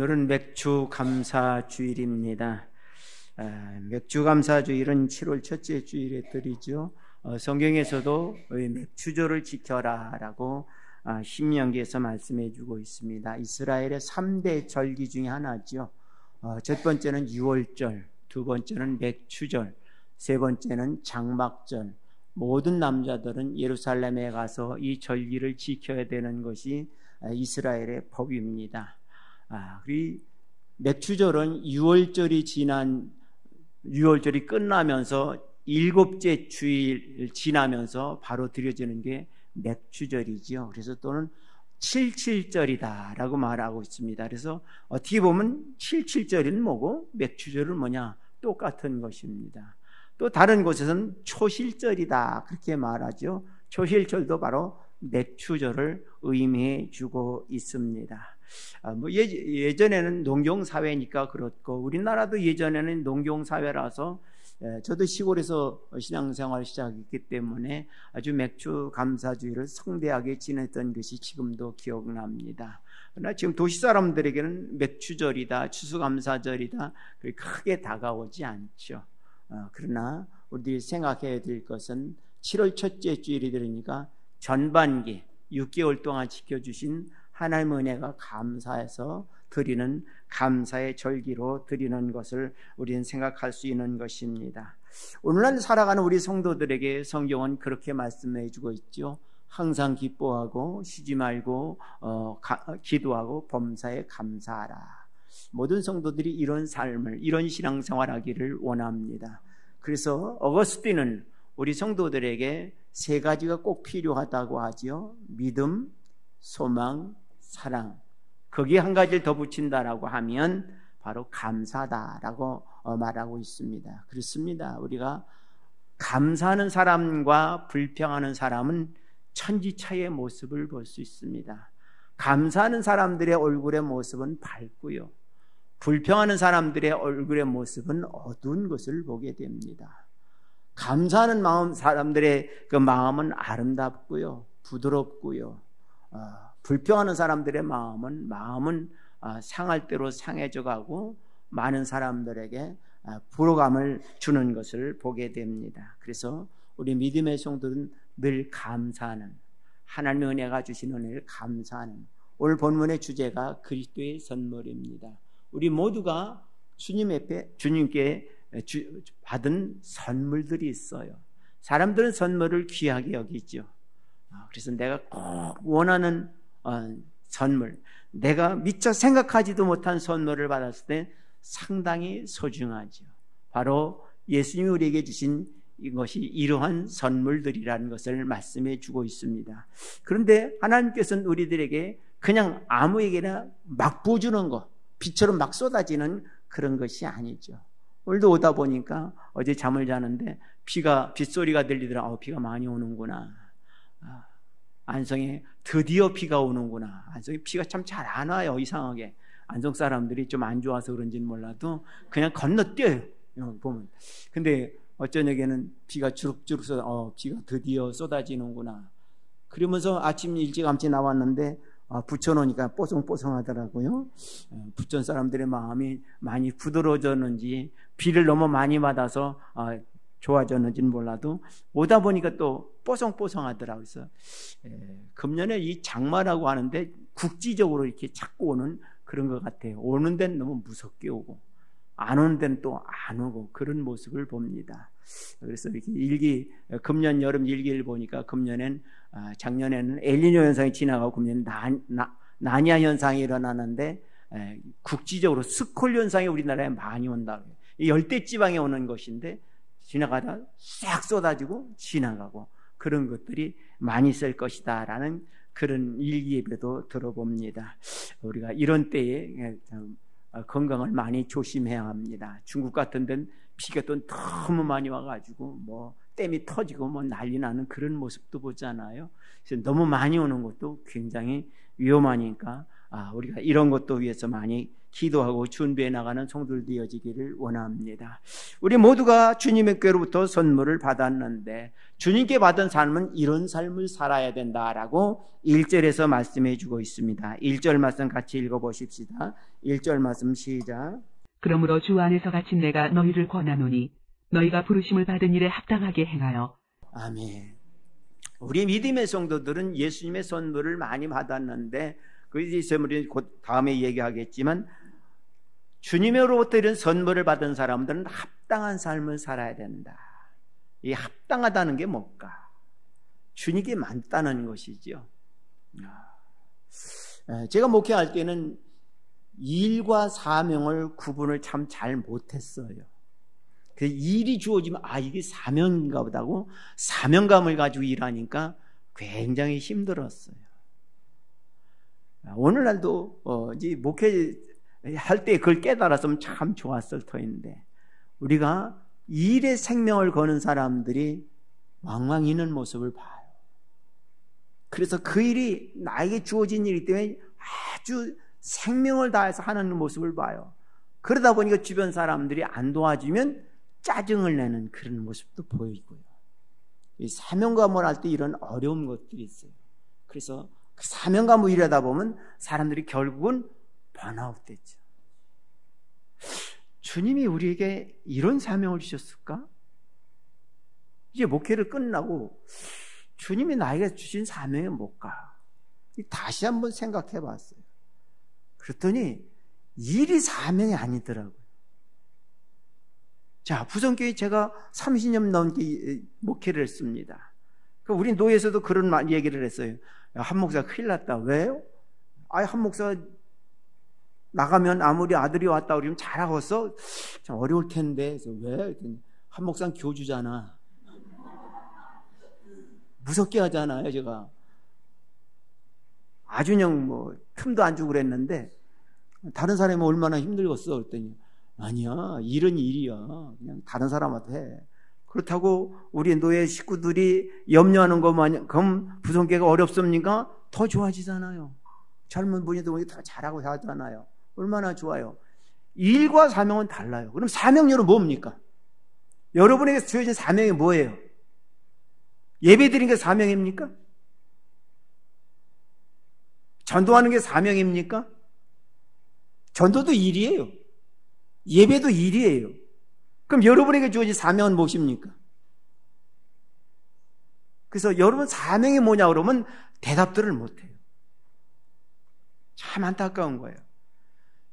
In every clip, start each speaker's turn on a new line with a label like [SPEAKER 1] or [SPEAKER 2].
[SPEAKER 1] 오늘은 맥주 감사 주일입니다. 맥주 감사 주일은 7월 첫째 주일에 드리죠. 성경에서도 맥주절을 지켜라 라고 신명기에서 말씀해 주고 있습니다. 이스라엘의 3대 절기 중에 하나죠. 첫 번째는 유월절, 두 번째는 맥주절, 세 번째는 장막절. 모든 남자들은 예루살렘에 가서 이 절기를 지켜야 되는 것이 이스라엘의 법입니다. 우리 맥주절은 유월절이 끝나면서 일곱째 주일 지나면서 바로 드려지는 게 맥주절이지요. 그래서 또는 77절이다라고 말하고 있습니다. 그래서 어떻게 보면 77절은 뭐고 맥주절은 뭐냐? 똑같은 것입니다. 또 다른 곳에서는 초실절이다 그렇게 말하죠. 초실절도 바로 맥주절을 의미해 주고 있습니다. 예전에는 농경사회니까 그렇고 우리나라도 예전에는 농경사회라서 저도 시골에서 신앙생활을 시작했기 때문에 아주 맥주 감사주의를 성대하게 지냈던 것이 지금도 기억납니다. 그러나 지금 도시 사람들에게는 맥주절이다, 추수감사절이다 그렇게 크게 다가오지 않죠. 그러나 우리들이 생각해야 될 것은 7월 첫째 주일이 되니까 전반기 6개월 동안 지켜주신 하나님의 은혜가 감사해서 드리는 감사의 절기로 드리는 것을 우리는 생각할 수 있는 것입니다. 오늘날 살아가는 우리 성도들에게 성경은 그렇게 말씀해 주고 있죠. 항상 기뻐하고 쉬지 말고 기도하고 범사에 감사하라. 모든 성도들이 이런 삶을, 이런 신앙생활하기를 원합니다. 그래서 어거스틴은 우리 성도들에게 세 가지가 꼭 필요하다고 하지요. 믿음, 소망, 사랑. 거기에 한 가지를 더 붙인다라고 하면 바로 감사다라고 말하고 있습니다. 그렇습니다. 우리가 감사하는 사람과 불평하는 사람은 천지차이의 모습을 볼 수 있습니다. 감사하는 사람들의 얼굴의 모습은 밝고요. 불평하는 사람들의 얼굴의 모습은 어두운 것을 보게 됩니다. 감사하는 마음, 사람들의 그 마음은 아름답고요, 부드럽고요. 불평하는 사람들의 마음은 상할 대로 상해져 가고 많은 사람들에게 불호감을 주는 것을 보게 됩니다. 그래서 우리 믿음의 성도는 늘 감사하는, 하나님의 은혜가 주신 은혜를 감사하는, 오늘 본문의 주제가 그리스도의 선물입니다. 우리 모두가 주님께 받은 선물들이 있어요. 사람들은 선물을 귀하게 여기죠. 그래서 내가 꼭 원하는 선물, 내가 미처 생각하지도 못한 선물을 받았을 때 상당히 소중하죠. 바로 예수님이 우리에게 주신 이것이 이러한 선물들이라는 것을 말씀해 주고 있습니다. 그런데 하나님께서는 우리들에게 그냥 아무에게나 막 부어주는 것, 비처럼 막 쏟아지는 그런 것이 아니죠. 오늘도 오다 보니까 어제 잠을 자는데 빗소리가 들리더라. 비가 많이 오는구나. 안성에 드디어 비가 오는구나. 안성에 비가 참 잘 안 와요. 이상하게. 안성 사람들이 좀 안 좋아서 그런지는 몰라도 그냥 건너뛰어요. 보면. 근데 어쩌냐에는 비가 주룩주룩 쏟아. 비가 드디어 쏟아지는구나. 그러면서 아침 일찌감치 나왔는데 붙여놓으니까 뽀송뽀송하더라고요. 부천 사람들의 마음이 많이 부드러워졌는지 비를 너무 많이 받아서 좋아졌는지는 몰라도 오다 보니까 또 뽀송뽀송하더라고요. 그래서 금년에 이 장마라고 하는데 국지적으로 이렇게 자꾸 오는 그런 것 같아요. 오는 데는 너무 무섭게 오고 안 오는 데는 또 안 오고 그런 모습을 봅니다. 그래서 이렇게 금년 여름 일기를 보니까 금년엔 작년에는 엘니뇨 현상이 지나가고 금년엔 나니아 현상이 일어나는데 국지적으로 스콜 현상이 우리나라에 많이 온다고 해요. 열대지방에 오는 것인데 지나가다 싹 쏟아지고 지나가고 그런 것들이 많이 있을 것이다 라는 그런 일기예배도 들어봅니다. 우리가 이런 때에 건강을 많이 조심해야 합니다. 중국 같은 데는 비가 또 너무 많이 와가지고 댐이 터지고 난리 나는 그런 모습도 보잖아요. 그래서 너무 많이 오는 것도 굉장히 위험하니까 우리가 이런 것도 위해서 많이 기도하고 준비해 나가는 성도들 되어지기를 원합니다. 우리 모두가 주님께로부터 선물을 받았는데 주님께 받은 삶은 이런 삶을 살아야 된다라고 1절에서 말씀해 주고 있습니다. 1절 말씀 같이 읽어보십시다. 1절 말씀 시작.
[SPEAKER 2] 그러므로 주 안에서 갇힌 내가 너희를 권하노니 너희가 부르심을 받은 일에 합당하게 행하여.
[SPEAKER 1] 아멘. 우리 믿음의 성도들은 예수님의 선물을 많이 받았는데 그 선물이 곧 다음에 얘기하겠지만 주님으로부터 이런 선물을 받은 사람들은 합당한 삶을 살아야 된다. 이 합당하다는 게 뭘까? 주님께 맞다는 것이죠. 제가 목회할 때는 일과 사명을 구분을 참 잘 못했어요. 그 일이 주어지면 이게 사명인가 보다고 사명감을 가지고 일하니까 굉장히 힘들었어요. 오늘날도 이제 목회할 때 그걸 깨달았으면 참 좋았을 터인데 우리가 일에 생명을 거는 사람들이 왕왕 이는 모습을 봐요. 그래서 그 일이 나에게 주어진 일이기 때문에 아주 생명을 다해서 하는 모습을 봐요. 그러다 보니까 주변 사람들이 안 도와주면 짜증을 내는 그런 모습도 보이고요. 이 사명감을 할 때 이런 어려운 것들이 있어요. 그래서 그 사명감을 일하다 보면 사람들이 결국은 번아웃 되죠. 주님이 우리에게 이런 사명을 주셨을까? 이제 목회를 끝나고 주님이 나에게 주신 사명이 뭘까? 다시 한번 생각해 봤어요. 그랬더니 일이 사명이 아니더라고요. 자, 부성교회 제가 30년 넘게 목회를 했습니다. 우리 노예에서도 그런 얘기를 했어요. 야, 한 목사 큰일 났다. 왜요? 한 목사 나가면 아무리 아들이 왔다 그러면 잘하겠어? 참 어려울 텐데. 그래서 왜? 한 목사는 교주잖아. 무섭게 하잖아요, 제가. 아주 그냥 틈도 안 주고 그랬는데 다른 사람이 얼마나 힘들겠어? 그랬더니 아니야, 일은 일이야. 그냥 다른 사람한테 해. 그렇다고 우리 노예 식구들이 염려하는 것만큼 부성교회가 어렵습니까? 더 좋아지잖아요. 젊은 분이도 더 잘하고 하잖아요. 얼마나 좋아요. 일과 사명은 달라요. 그럼 사명료는 뭡니까? 여러분에게 주어진 사명이 뭐예요? 예배 드리는 게 사명입니까? 전도하는 게 사명입니까? 전도도 일이에요. 예배도 일이에요. 그럼 여러분에게 주어진 사명은 무엇입니까? 그래서 여러분 사명이 뭐냐 그러면 대답들을 못해요. 참 안타까운 거예요.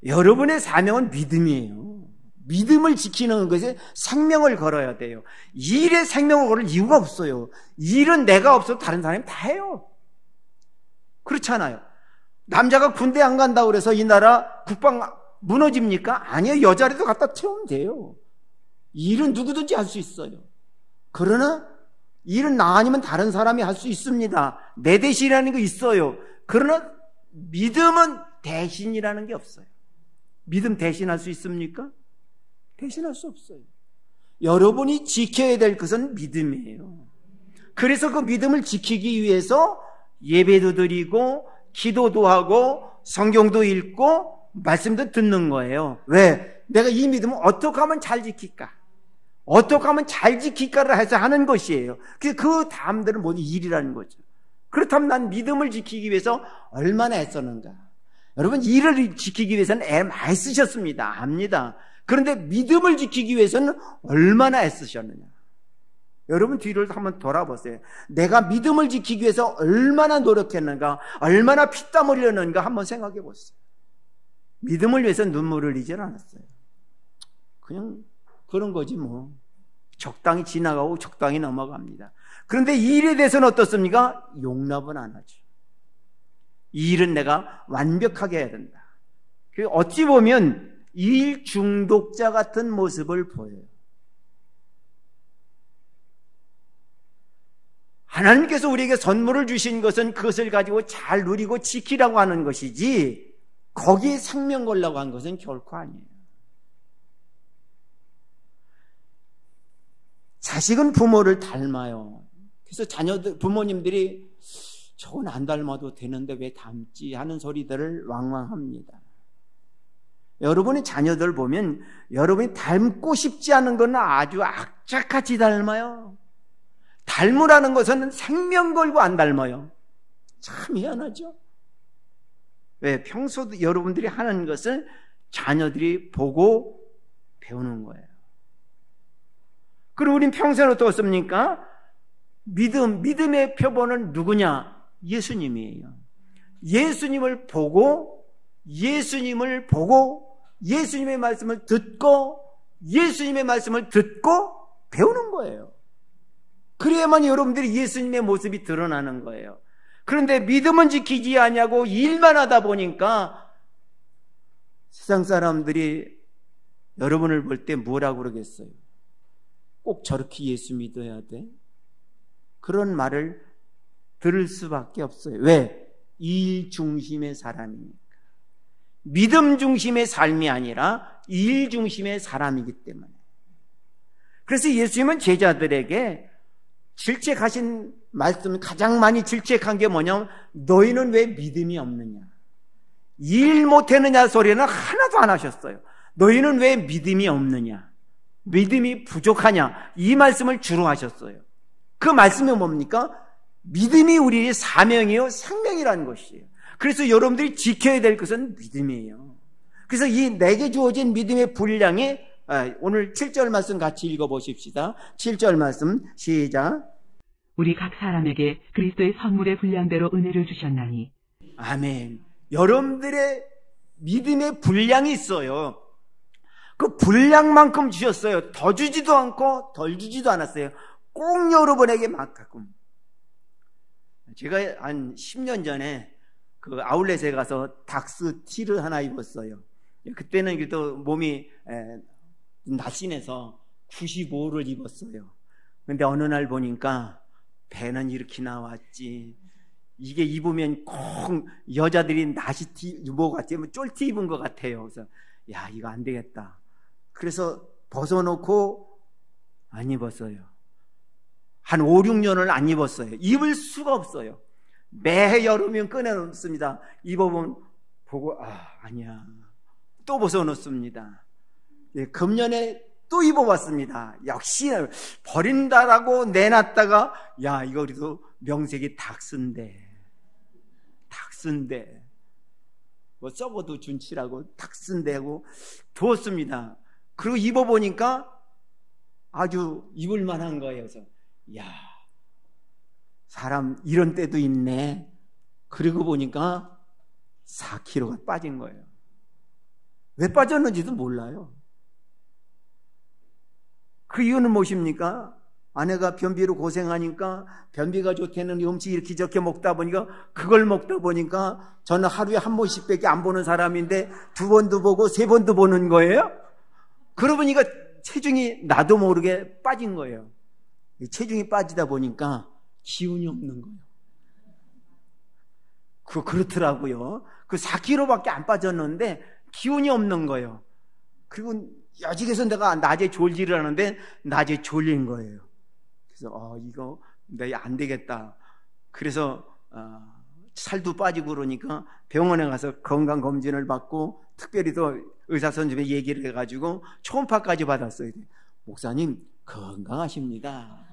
[SPEAKER 1] 여러분의 사명은 믿음이에요. 믿음을 지키는 것에 생명을 걸어야 돼요. 일에 생명을 걸을 이유가 없어요. 일은 내가 없어도 다른 사람이 다 해요. 그렇잖아요. 남자가 군대 안 간다고 그래서 이 나라 국방 무너집니까? 아니요. 여자라도 갖다 채우면 돼요. 일은 누구든지 할 수 있어요. 그러나 일은 나 아니면 다른 사람이 할 수 있습니다. 내 대신이라는 게 있어요. 그러나 믿음은 대신이라는 게 없어요. 믿음 대신할 수 있습니까? 대신할 수 없어요. 여러분이 지켜야 될 것은 믿음이에요. 그래서 그 믿음을 지키기 위해서 예배도 드리고 기도도 하고 성경도 읽고 말씀도 듣는 거예요. 왜? 내가 이 믿음을 어떻게 하면 잘 지킬까? 어떻게 하면 잘 지킬까를 해서 하는 것이에요. 그 다음들은 모두 일이라는 거죠. 그렇다면 난 믿음을 지키기 위해서 얼마나 애썼는가? 여러분, 일을 지키기 위해서는 애 많이 쓰셨습니다. 압니다. 그런데 믿음을 지키기 위해서는 얼마나 애쓰셨느냐? 여러분 뒤를 한번 돌아보세요. 내가 믿음을 지키기 위해서 얼마나 노력했는가, 얼마나 피땀 흘렸는가 한번 생각해 보세요. 믿음을 위해서 눈물을 흘리지 않았어요. 그냥 그런 거지 뭐. 적당히 지나가고 적당히 넘어갑니다. 그런데 이 일에 대해서는 어떻습니까? 용납은 안 하죠. 이 일은 내가 완벽하게 해야 된다. 어찌 보면 일 중독자 같은 모습을 보여요. 하나님께서 우리에게 선물을 주신 것은 그것을 가지고 잘 누리고 지키라고 하는 것이지 거기에 생명 걸라고 한 것은 결코 아니에요. 자식은 부모를 닮아요. 그래서 부모님들이 저건 안 닮아도 되는데 왜 닮지 하는 소리들을 왕왕합니다. 여러분의 자녀들 보면 여러분이 닮고 싶지 않은 건 아주 악착같이 닮아요. 닮으라는 것은 생명 걸고 안 닮아요. 참 희한하죠. 왜? 평소 여러분들이 하는 것을 자녀들이 보고 배우는 거예요. 그리고 우린 평소에 어떻습니까? 믿음의 표본은 누구냐? 예수님이에요. 예수님을 보고 예수님의 말씀을 듣고 예수님의 말씀을 듣고 배우는 거예요. 그래야만 여러분들이 예수님의 모습이 드러나는 거예요. 그런데 믿음은 지키지 아니하고 일만 하다 보니까 세상 사람들이 여러분을 볼 때 뭐라고 그러겠어요? 꼭 저렇게 예수 믿어야 돼? 그런 말을 들을 수밖에 없어요. 왜? 일 중심의 사람이니까. 믿음 중심의 삶이 아니라 일 중심의 사람이기 때문에. 그래서 예수님은 제자들에게 질책하신 말씀, 가장 많이 질책한 게 뭐냐면 너희는 왜 믿음이 없느냐, 일 못했느냐 소리는 하나도 안 하셨어요. 너희는 왜 믿음이 없느냐, 믿음이 부족하냐, 이 말씀을 주로 하셨어요. 그 말씀이 뭡니까? 믿음이 우리의 사명이요 생명이라는 것이에요. 그래서 여러분들이 지켜야 될 것은 믿음이에요. 그래서 이 내게 주어진 믿음의 분량이, 오늘 7절 말씀 같이 읽어보십시다. 7절 말씀 시작.
[SPEAKER 2] 우리 각 사람에게 그리스도의 선물의 분량대로 은혜를 주셨나니.
[SPEAKER 1] 아멘. 여러분들의 믿음의 분량이 있어요. 그 분량만큼 주셨어요. 더 주지도 않고 덜 주지도 않았어요. 꼭 여러분에게 만큼. 제가 한 10년 전에 그 아울렛에 가서 닥스 티를 하나 입었어요. 그때는 그래도 몸이 날씬해서 95를 입었어요. 근데 어느 날 보니까 배는 이렇게 나왔지. 이게 입으면 꼭 여자들이 나시티 뭐 같아요? 쫄티 입은 것 같아요. 그래서 야, 이거 안 되겠다. 그래서 벗어놓고 안 입었어요. 한 5, 6년을 안 입었어요. 입을 수가 없어요. 매 여름이면 꺼내놓습니다. 입어보면 보고 아니야. 또 벗어놓습니다. 금년에 또 입어봤습니다. 역시 버린다라고 내놨다가 야, 이거 그래도 명색이 닥스인데 뭐 썩어도 준치라고 닥스인데 하고 두었습니다. 그리고 입어보니까 아주 입을만한 거예요. 그래서 야, 사람 이런 때도 있네. 그리고 보니까 4kg가 빠진 거예요. 왜 빠졌는지도 몰라요. 그 이유는 무엇입니까? 아내가 변비로 고생하니까 변비가 좋다는 음식 이렇게 저렇게 먹다 보니까 그걸 먹다 보니까 저는 하루에 한 번씩밖에 안 보는 사람인데 2번도 보고 3번도 보는 거예요. 그러고 보니까 체중이 나도 모르게 빠진 거예요. 체중이 빠지다 보니까 기운이 없는 거예요. 그렇더라고요. 그 4kg밖에 안 빠졌는데 기운이 없는 거예요. 그리고 여직에서 내가 낮에 졸지를 하는데 낮에 졸린 거예요. 그래서 이거 내가 안 되겠다. 그래서 살도 빠지고 그러니까 병원에 가서 건강검진을 받고 특별히 또 의사 선생님이 얘기를 해가지고 초음파까지 받았어요. 목사님 건강하십니다.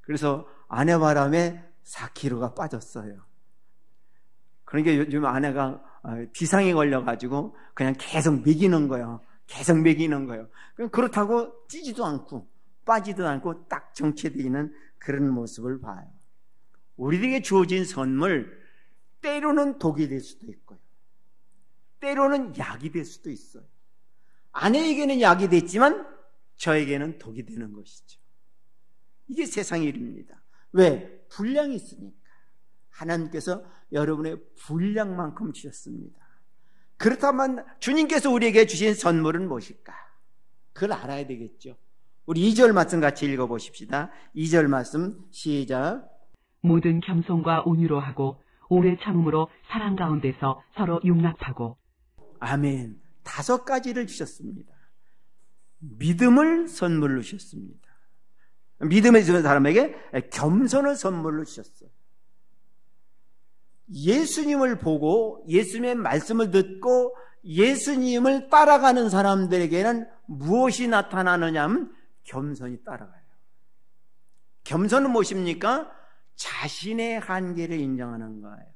[SPEAKER 1] 그래서 아내 바람에 4kg가 빠졌어요. 그러니까 요즘 아내가 비상이 걸려가지고 그냥 계속 먹이는 거예요. 그렇다고 찌지도 않고 빠지도 않고 딱 정체되어 있는 그런 모습을 봐요. 우리에게 주어진 선물, 때로는 독이 될 수도 있고요. 때로는 약이 될 수도 있어요. 아내에게는 약이 됐지만 저에게는 독이 되는 것이죠. 이게 세상의 일입니다. 왜? 분량이 있으니까. 하나님께서 여러분의 분량만큼 주셨습니다. 그렇다면 주님께서 우리에게 주신 선물은 무엇일까? 그걸 알아야 되겠죠. 우리 2절 말씀 같이 읽어보십시다. 2절 말씀 시작.
[SPEAKER 2] 모든 겸손과 온유로 하고 오래 참음으로 사랑 가운데서 서로 용납하고.
[SPEAKER 1] 아멘. 5가지를 주셨습니다. 믿음을 선물로 주셨습니다. 믿음을 주는 사람에게 겸손을 선물로 주셨어요. 예수님을 보고 예수님의 말씀을 듣고 예수님을 따라가는 사람들에게는 무엇이 나타나느냐 하면 겸손이 따라가요. 겸손은 무엇입니까? 자신의 한계를 인정하는 거예요.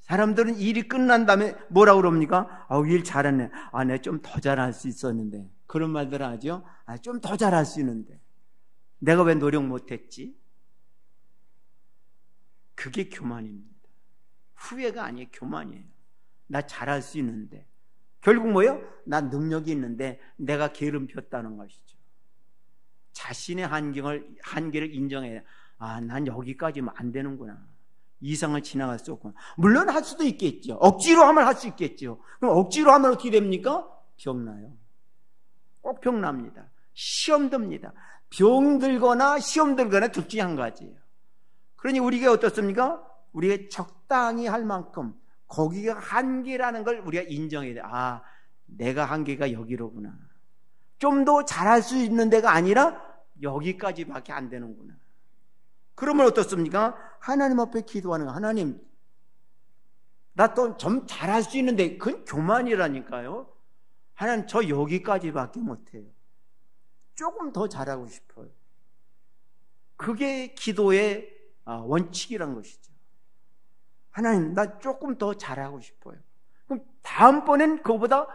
[SPEAKER 1] 사람들은 일이 끝난 다음에 뭐라고 그럽니까? 일 잘했네. 내가 좀 더 잘할 수 있었는데. 그런 말들 하죠. 좀 더 잘할 수 있는데. 내가 왜 노력 못했지? 그게 교만입니다. 후회가 아니에요. 교만이에요. 나 잘할 수 있는데. 결국 뭐예요? 나 능력이 있는데 내가 게으름 폈다는 것이죠. 자신의 한계를 인정해야 난 여기까지면 안 되는구나. 이상을 지나갈 수 없구나. 물론 할 수도 있겠죠. 억지로 하면 할 수 있겠죠. 그럼 억지로 하면 어떻게 됩니까? 병나요. 꼭 병납니다. 시험 듭니다. 병 들거나 시험 들거나 둘 중에 한 가지예요. 그러니 우리가 어떻습니까? 우리가 적당히 할 만큼 거기가 한계라는 걸 우리가 인정해야 돼. 내가 한계가 여기로구나. 좀 더 잘할 수 있는 데가 아니라 여기까지밖에 안 되는구나. 그러면 어떻습니까? 하나님 앞에 기도하는 거. 하나님, 나 또 좀 잘할 수 있는데 그건 교만이라니까요. 하나님, 저 여기까지밖에 못해요. 조금 더 잘하고 싶어요. 그게 기도의 원칙이란 것이죠. 하나님, 나 조금 더 잘하고 싶어요. 그럼 다음번엔 그거보다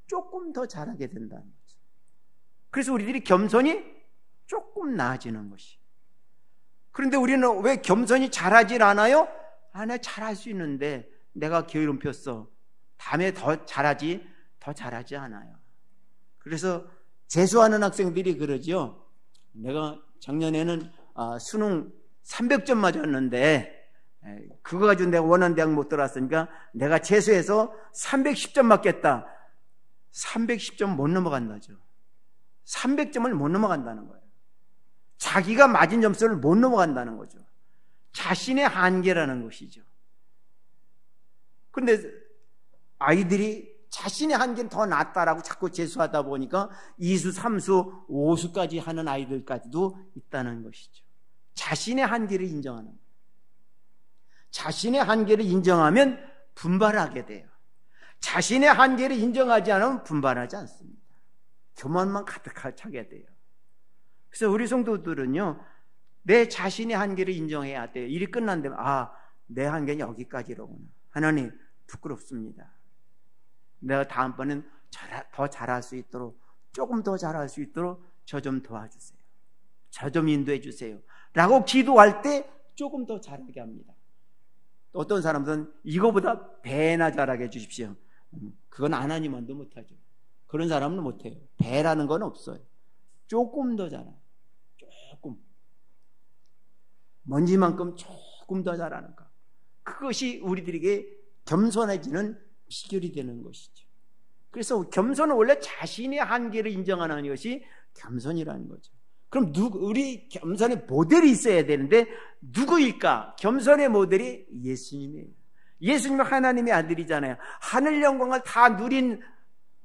[SPEAKER 1] 조금 더 잘하게 된다는 거죠. 그래서 우리들이 겸손이 조금 나아지는 것이. 그런데 우리는 왜 겸손이 잘하질 않아요? 내가 잘할 수 있는데 내가 게으름 폈어. 다음에 더 잘하지 않아요. 그래서 재수하는 학생들이 그러죠. 내가 작년에는 수능 300점 맞았는데 그거 가지고 내가 원하는 대학 못 들어왔으니까 내가 재수해서 310점 맞겠다. 310점 못 넘어간다죠. 300점을 못 넘어간다는 거예요. 자기가 맞은 점수를 못 넘어간다는 거죠. 자신의 한계라는 것이죠. 그런데 아이들이 자신의 한계는 더 낫다라고 자꾸 재수하다 보니까 2수, 3수, 5수까지 하는 아이들까지도 있다는 것이죠. 자신의 한계를 인정하는 거예요. 자신의 한계를 인정하면 분발하게 돼요. 자신의 한계를 인정하지 않으면 분발하지 않습니다. 교만만 가득하게 돼요. 그래서 우리 성도들은요, 내 자신의 한계를 인정해야 돼요. 일이 끝난 다음에 내 한계는 여기까지로구나. 하나님, 부끄럽습니다. 내가 다음번엔 더 잘할 수 있도록, 조금 더 잘할 수 있도록 저 좀 도와주세요. 저 좀 인도해 주세요. 라고 기도할 때 조금 더 잘하게 합니다. 어떤 사람들은 이거보다 배나 잘하게 해주십시오. 그건 하나님만도 못하죠. 그런 사람은 못해요. 배라는 건 없어요. 조금 더 잘해요. 조금. 먼지만큼 조금 더 잘하는 것. 그것이 우리들에게 겸손해지는 비결이 되는 것이죠. 그래서 겸손은 원래 자신의 한계를 인정하는 것이 겸손이라는 거죠. 그럼 우리 겸손의 모델이 있어야 되는데 누구일까? 겸손의 모델이 예수님이에요. 예수님은 하나님의 아들이잖아요. 하늘 영광을 다 누린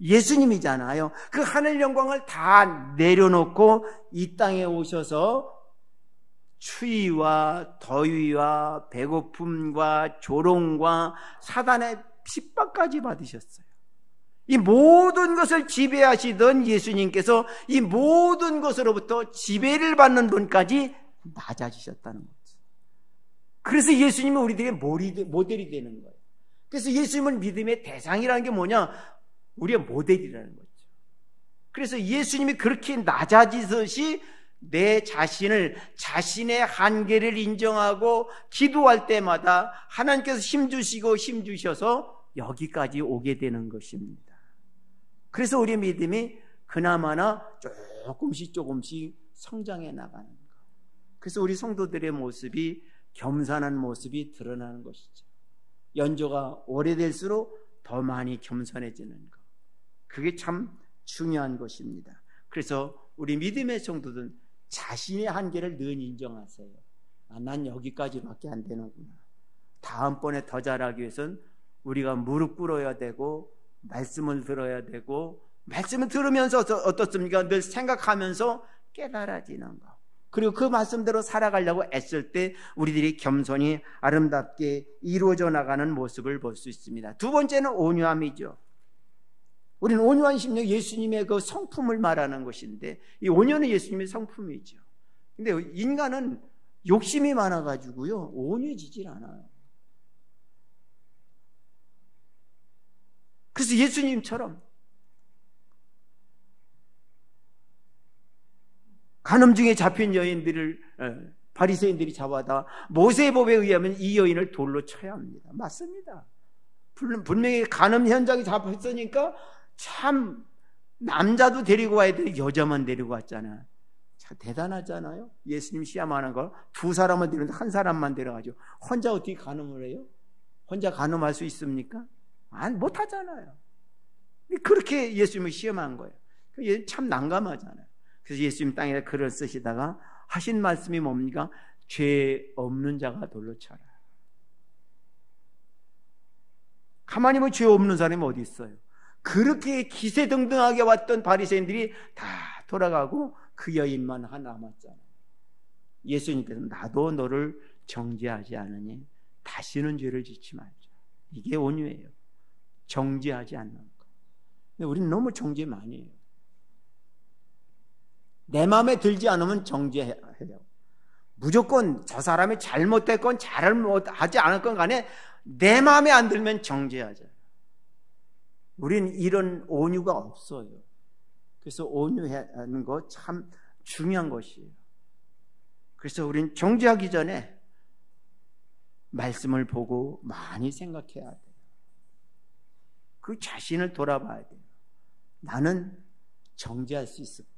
[SPEAKER 1] 예수님이잖아요. 그 하늘 영광을 다 내려놓고 이 땅에 오셔서 추위와 더위와 배고픔과 조롱과 사단의 핍박까지 받으셨어요. 이 모든 것을 지배하시던 예수님께서 이 모든 것으로부터 지배를 받는 분까지 낮아지셨다는 거죠. 그래서 예수님은 우리들의 모델이 되는 거예요. 그래서 예수님은 믿음의 대상이라는 게 뭐냐? 우리의 모델이라는 거죠. 그래서 예수님이 그렇게 낮아지듯이 내 자신의 한계를 인정하고 기도할 때마다 하나님께서 힘 주셔서 여기까지 오게 되는 것입니다. 그래서 우리의 믿음이 그나마나 조금씩 성장해 나가는 것. 그래서 우리 성도들의 모습이 겸손한 모습이 드러나는 것이죠. 연조가 오래될수록 더 많이 겸손해지는 것. 그게 참 중요한 것입니다. 그래서 우리 믿음의 성도들은 자신의 한계를 늘 인정하세요. 난 여기까지밖에 안 되는구나. 다음번에 더 잘하기 위해서는 우리가 무릎 꿇어야 되고 말씀을 들어야 되고 말씀을 들으면서 어떻습니까? 늘 생각하면서 깨달아지는 것. 그리고 그 말씀대로 살아가려고 애쓸 때 우리들이 겸손히 아름답게 이루어져 나가는 모습을 볼 수 있습니다. 두 번째는 온유함이죠. 우리는 온유한 심령, 예수님의 그 성품을 말하는 것인데, 이 온유는 예수님의 성품이죠. 근데 인간은 욕심이 많아가지고요, 온유해지질 않아요. 그래서 예수님처럼 간음중에 잡힌 여인들을 바리새인들이 잡아다 모세법에 의하면 이 여인을 돌로 쳐야 합니다. 맞습니다. 분명히 간음 현장에 잡혔으니까 참 남자도 데리고 와야 되는데 여자만 데리고 왔잖아요. 참 대단하잖아요. 예수님 시험하는 걸 두 사람만 데리는데 한 사람만 데려가죠. 혼자 어떻게 간음을 해요? 혼자 간음할 수 있습니까? 못하잖아요. 그렇게 예수님을 시험한 거예요. 참 난감하잖아요. 그래서 예수님 땅에 글을 쓰시다가 하신 말씀이 뭡니까? 죄 없는 자가 돌로 쳐라. 가만히 보면 죄 없는 사람이 어디 있어요? 그렇게 기세등등하게 왔던 바리새인들이 다 돌아가고 그 여인만 하나 남았잖아요. 예수님께서 나도 너를 정죄하지 않으니 다시는 죄를 짓지 말자. 이게 온유예요. 정죄하지 않는 거. 근데 우리는 너무 정죄 많이 해요. 내 마음에 들지 않으면 정죄해요. 무조건 저 사람이 잘못됐건 잘하지 않을 건 간에 내 마음에 안 들면 정죄하자. 우리는 이런 온유가 없어요. 그래서 온유하는 거 참 중요한 것이에요. 그래서 우리는 정죄하기 전에 말씀을 보고 많이 생각해야 돼요. 그 자신을 돌아봐야 돼요. 나는 정죄할 수 있을까?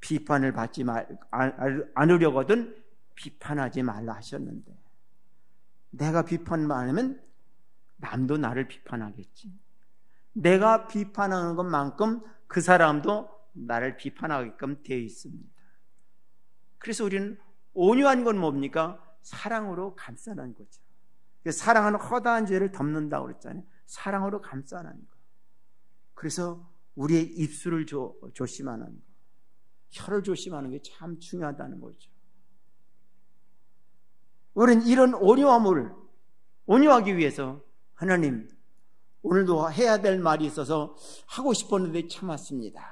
[SPEAKER 1] 비판을 받지 않으려거든 비판하지 말라 하셨는데, 내가 비판만 하면 남도 나를 비판하겠지. 내가 비판하는 것만큼 그 사람도 나를 비판하게끔 되어 있습니다. 그래서 우리는 온유한 건 뭡니까? 사랑으로 감싸는 거죠. 사랑은 허다한 죄를 덮는다고 그랬잖아요. 사랑으로 감싸는 거. 그래서 우리의 입술을 조심하는 거, 혀를 조심하는 게 참 중요하다는 거죠. 우리는 이런 온유하기 위해서 하나님, 오늘도 해야 될 말이 있어서 하고 싶었는데 참았습니다.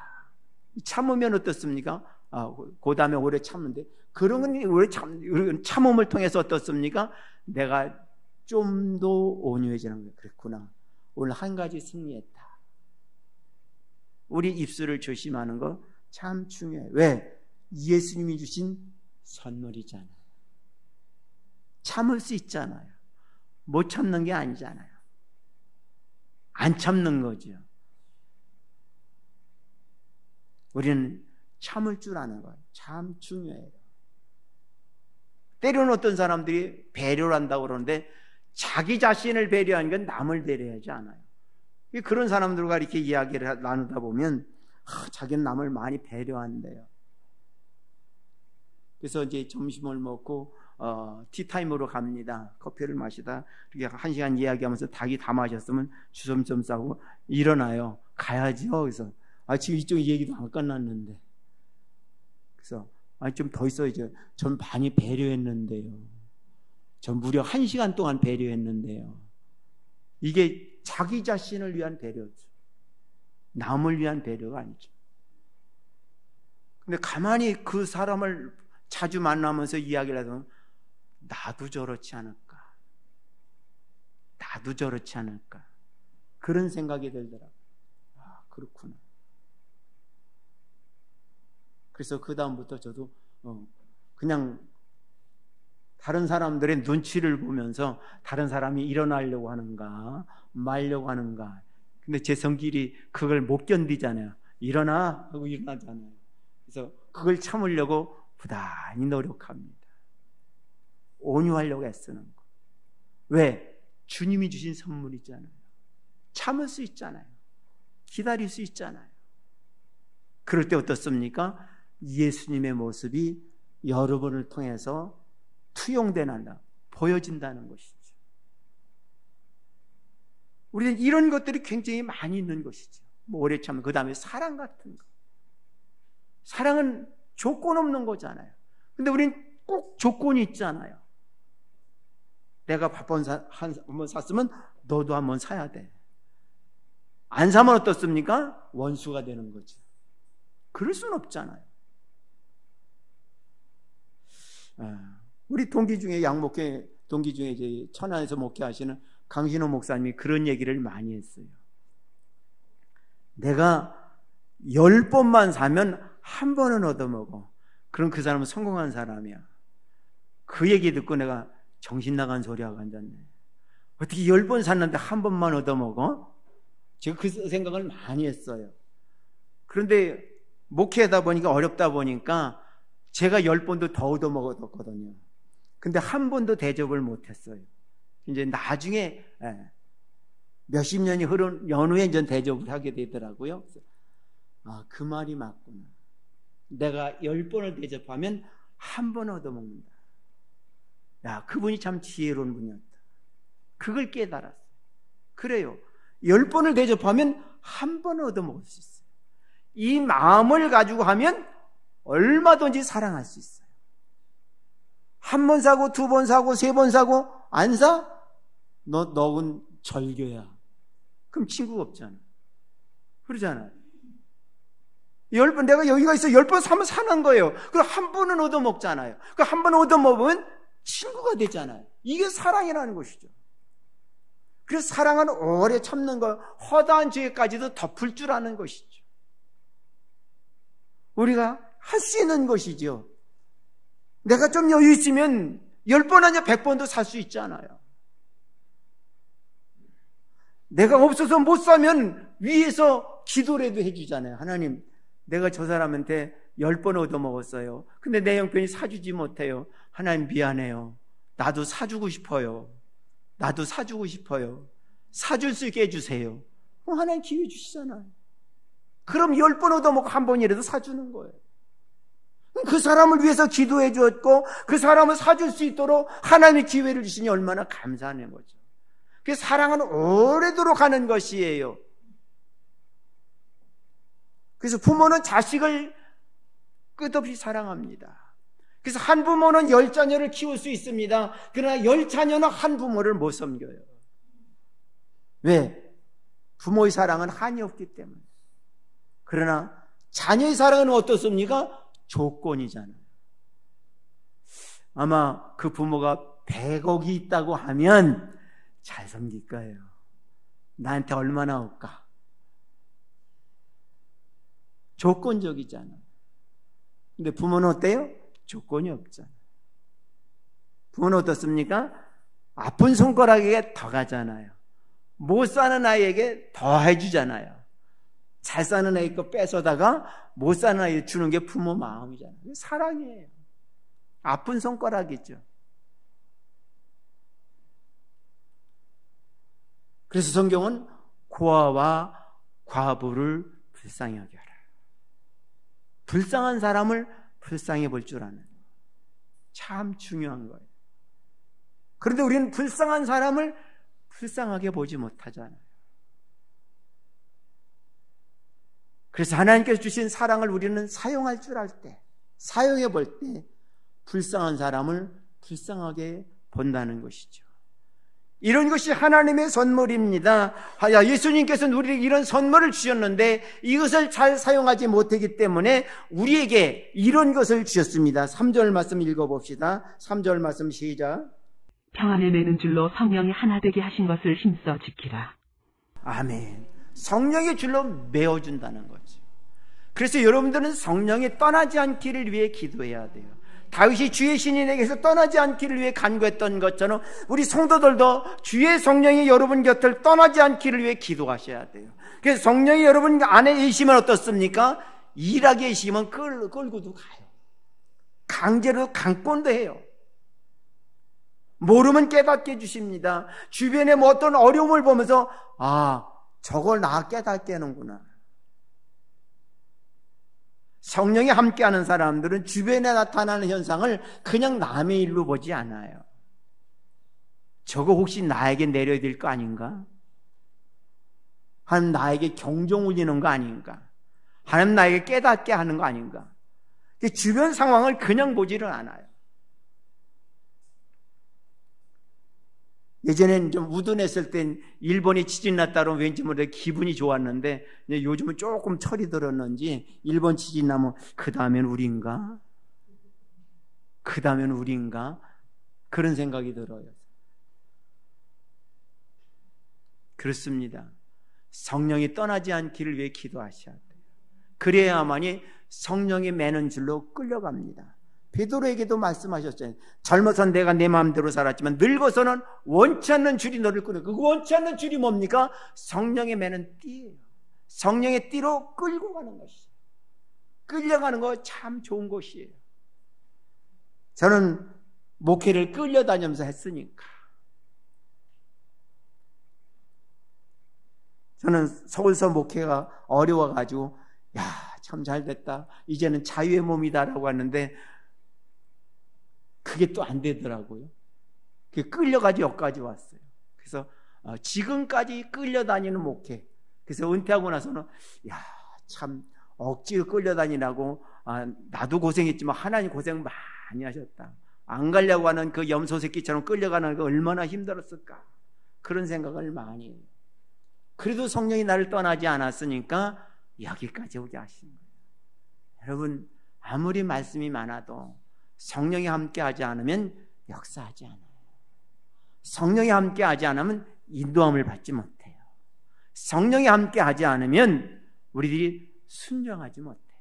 [SPEAKER 1] 참으면 어떻습니까? 그 다음에 오래 참는데, 그런 건 참음을 통해서 어떻습니까? 내가 좀 더 온유해지는 거예요. 그랬구나. 오늘 한 가지 승리했다. 우리 입술을 조심하는 거 참 중요해요. 왜? 예수님이 주신 선물이잖아요. 참을 수 있잖아요. 못 참는 게 아니잖아요. 안 참는 거죠. 우리는 참을 줄 아는 거예요. 참 중요해요. 때로는 어떤 사람들이 배려를 한다고 그러는데 자기 자신을 배려하는 건 남을 배려하지 않아요. 그런 사람들과 이렇게 이야기를 나누다 보면 자기는 남을 많이 배려한대요. 그래서 이제 점심을 먹고 티타임으로 갑니다. 커피를 마시다 이렇게 1시간 이야기하면서 닭이 다 마셨으면 주섬 좀 싸고 일어나요. 가야지요. 그래서 지금 이쪽 얘기도 안 끝났는데, 그래서 좀 더 있어야죠. 전 많이 배려했는데요. 전 무려 1시간 동안 배려했는데요. 이게 자기 자신을 위한 배려죠. 남을 위한 배려가 아니죠. 근데 가만히 그 사람을 자주 만나면서 이야기를 하면 나도 저렇지 않을까? 나도 저렇지 않을까? 그런 생각이 들더라고요. 그렇구나. 그래서 그 다음부터 저도 그냥 다른 사람들의 눈치를 보면서 다른 사람이 일어나려고 하는가 말려고 하는가, 근데 제 성질이 그걸 못 견디잖아요. 일어나 하고 일어나잖아요. 그래서 그걸 참으려고 부단히 노력합니다. 온유하려고 애쓰는 거. 왜? 주님이 주신 선물이잖아요. 참을 수 있잖아요. 기다릴 수 있잖아요. 그럴 때 어떻습니까? 예수님의 모습이 여러분을 통해서 투영된다, 보여진다는 것이죠. 우리는 이런 것들이 굉장히 많이 있는 것이죠. 오래 참는, 그 다음에 사랑 같은 거. 사랑은 조건 없는 거잖아요. 근데 우린 꼭 조건이 있잖아요. 내가 밥 한번 샀으면 너도 한번 사야 돼. 안 사면 어떻습니까? 원수가 되는 거죠. 그럴 수는 없잖아요. 우리 동기 중에 양목회 동기 중에 이제 천안에서 목회하시는 강신호 목사님이 그런 얘기를 많이 했어요. 내가 10번만 사면 한 번은 얻어먹어. 그럼 그 사람은 성공한 사람이야. 그 얘기 듣고 내가 정신 나간 소리하고 앉았네. 어떻게 10번 샀는데 한 번만 얻어먹어? 제가 그 생각을 많이 했어요. 그런데 목회하다 보니까 어렵다 보니까 제가 10번도 더 얻어먹었거든요. 근데 한 번도 대접을 못했어요. 이제 나중에 몇십 년이 흐른 연후에 이제 대접을 하게 되더라고요. 그 말이 맞구나. 내가 10번을 대접하면 한 번 얻어먹는다. 야, 그분이 참 지혜로운 분이었다. 그걸 깨달았어요. 그래요. 10번을 대접하면 한 번 얻어먹을 수 있어요. 이 마음을 가지고 하면 얼마든지 사랑할 수 있어요. 한 번 사고, 두 번 사고, 세 번 사고, 안 사? 너는 절교야. 그럼 친구가 없잖아. 그러잖아요. 10번, 내가 여기가 있어 10번 사면 사는 거예요. 그럼 한 번은 얻어먹잖아요. 그 한 번 얻어먹으면 친구가 되잖아요. 이게 사랑이라는 것이죠. 그래서 사랑은 오래 참는 것, 허다한 죄까지도 덮을 줄 아는 것이죠. 우리가 할 수 있는 것이죠. 내가 좀 여유 있으면 10번 아니야 100번도 살 수 있잖아요. 내가 없어서 못 사면 위에서 기도라도 해주잖아요. 하나님, 내가 저 사람한테 10번 얻어먹었어요. 근데 내 형편이 사주지 못해요. 하나님 미안해요. 나도 사주고 싶어요. 나도 사주고 싶어요. 사줄 수 있게 해주세요. 그럼 하나님 기회 주시잖아요. 그럼 10번 얻어먹고 한 번이라도 사주는 거예요. 그 사람을 위해서 기도해 주었고 그 사람을 사줄 수 있도록 하나님이 기회를 주시니 얼마나 감사하는 거죠. 그 사랑은 오래도록 하는 것이에요. 그래서 부모는 자식을 끝없이 사랑합니다. 그래서 한 부모는 10자녀를 키울 수 있습니다. 그러나 10자녀는 한 부모를 못 섬겨요. 왜? 부모의 사랑은 한이 없기 때문에. 그러나 자녀의 사랑은 어떻습니까? 조건이잖아요. 아마 그 부모가 100억이 있다고 하면 잘 섬길 거예요. 나한테 얼마나 올까? 조건적이잖아요. 근데 부모는 어때요? 조건이 없잖아요. 부모는 어떻습니까? 아픈 손가락에게 더 가잖아요. 못 사는 아이에게 더 해주잖아요. 잘 사는 아이 거 뺏어다가 못 사는 아이 주는 게 부모 마음이잖아요. 사랑이에요. 아픈 손가락이죠. 그래서 성경은 고아와 과부를 불쌍히 하게 하라. 불쌍한 사람을 불쌍히 볼 줄 아는 참 중요한 거예요. 그런데 우리는 불쌍한 사람을 불쌍하게 보지 못하잖아요. 그래서 하나님께서 주신 사랑을 우리는 사용할 줄 알 때, 사용해 볼 때 불쌍한 사람을 불쌍하게 본다는 것이죠. 이런 것이 하나님의 선물입니다. 예수님께서는 우리에게 이런 선물을 주셨는데 이것을 잘 사용하지 못하기 때문에 우리에게 이런 것을 주셨습니다. 3절 말씀 읽어봅시다. 3절 말씀 시작.
[SPEAKER 2] 평안을 매는 줄로 성령이 하나 되게 하신 것을 힘써 지키라.
[SPEAKER 1] 아멘. 성령의 줄로 메어준다는 거죠. 그래서 여러분들은 성령이 떠나지 않기를 위해 기도해야 돼요. 다윗이 주의 신인에게서 떠나지 않기를 위해 간구했던 것처럼 우리 성도들도 주의 성령이 여러분 곁을 떠나지 않기를 위해 기도하셔야 돼요. 그래서 성령이 여러분 안에 계시면 어떻습니까? 일하게 계시면 끌고도 가요. 강제로 강권도 해요. 모르면 깨닫게 해주십니다. 주변에 뭐 어떤 어려움을 보면서 저걸 나 깨닫게 하는구나. 성령이 함께하는 사람들은 주변에 나타나는 현상을 그냥 남의 일로 보지 않아요. 저거 혹시 나에게 내려야 될 거 아닌가? 하나님 나에게 경종 울리는 거 아닌가? 하나님 나에게 깨닫게 하는 거 아닌가? 주변 상황을 그냥 보지를 않아요. 예전엔 좀 우둔했을 땐 일본이 지진 났다면 왠지 모르게 기분이 좋았는데 요즘은 조금 철이 들었는지 일본 지진 나면 그 다음엔 우리인가? 그 다음엔 우리인가? 그런 생각이 들어요. 그렇습니다. 성령이 떠나지 않기를 위해 기도하셔야 돼요. 그래야만이 성령이 매는 줄로 끌려갑니다. 베드로에게도 말씀하셨잖아요. 젊어선 내가 내 마음대로 살았지만 늙어서는 원치 않는 줄이 너를 끌어. 그 원치 않는 줄이 뭡니까? 성령의 매는 띠예요. 성령의 띠로 끌고 가는 것이에요. 끌려가는 거 참 좋은 것이에요. 저는 목회를 끌려다니면서 했으니까. 저는 서울서 목회가 어려워가지고 야, 참 잘됐다. 이제는 자유의 몸이다라고 하는데 그게 또 안 되더라고요. 끌려가지 여기까지 왔어요. 그래서 지금까지 끌려다니는 목회. 그래서 은퇴하고 나서는 야, 참 억지로 끌려다니라고 나도 고생했지만 하나님 고생 많이 하셨다. 안 가려고 하는 그 염소 새끼처럼 끌려가는 거 얼마나 힘들었을까. 그런 생각을 많이 해요. 그래도 성령이 나를 떠나지 않았으니까 여기까지 오게 하신 거예요. 여러분, 아무리 말씀이 많아도 성령이 함께하지 않으면 역사하지 않아요. 성령이 함께하지 않으면 인도함을 받지 못해요. 성령이 함께하지 않으면 우리들이 순종하지 못해요.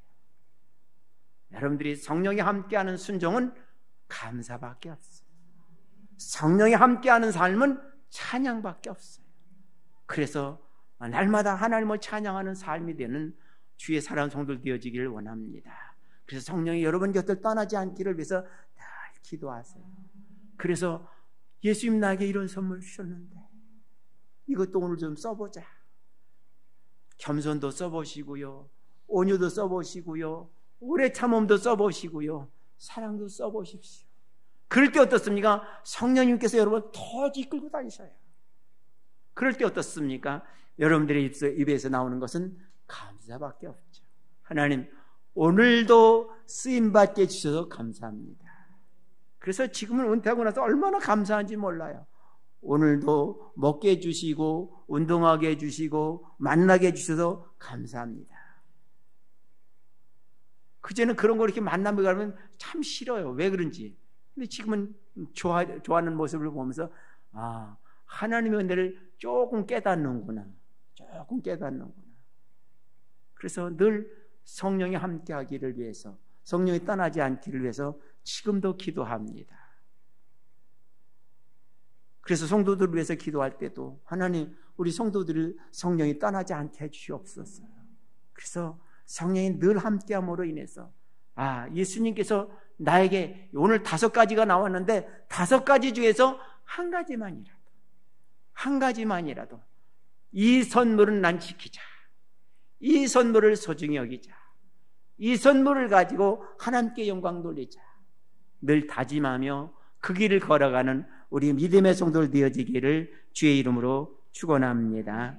[SPEAKER 1] 여러분들이 성령이 함께하는 순종은 감사밖에 없어요. 성령이 함께하는 삶은 찬양밖에 없어요. 그래서 날마다 하나님을 찬양하는 삶이 되는 주의 사랑하는 성도들 되어지기를 원합니다. 그래서 성령이 여러분 곁을 떠나지 않기를 위해서 늘 기도하세요. 그래서 예수님 나에게 이런 선물 주셨는데 이것도 오늘 좀 써보자. 겸손도 써보시고요, 온유도 써보시고요, 오래 참음도 써보시고요, 사랑도 써보십시오. 그럴 때 어떻습니까? 성령님께서 여러분을 더 이끌고 다니셔요. 그럴 때 어떻습니까? 여러분들의 입에서 나오는 것은 감사밖에 없죠. 하나님, 오늘도 쓰임받게 해주셔서 감사합니다. 그래서 지금은 은퇴하고 나서 얼마나 감사한지 몰라요. 오늘도 먹게 해주시고 운동하게 해주시고 만나게 해주셔서 감사합니다. 그전에는 그런 거 이렇게 만나면 가면 참 싫어요. 왜 그런지. 근데 지금은 좋아하는 모습을 보면서 하나님의 은혜를 조금 깨닫는구나. 조금 깨닫는구나. 그래서 늘 성령이 함께하기를 위해서, 성령이 떠나지 않기를 위해서 지금도 기도합니다. 그래서 성도들을 위해서 기도할 때도 하나님, 우리 성도들을 성령이 떠나지 않게 해주시옵소서. 그래서 성령이 늘 함께함으로 인해서 예수님께서 나에게 오늘 5가지가 나왔는데 5가지 중에서 한 가지만이라도 이 선물은 난 지키자. 이 선물을 소중히 여기자. 이 선물을 가지고 하나님께 영광 돌리자. 늘 다짐하며 그 길을 걸어가는 우리 믿음의 성도들 되어지기를 주의 이름으로 축원합니다.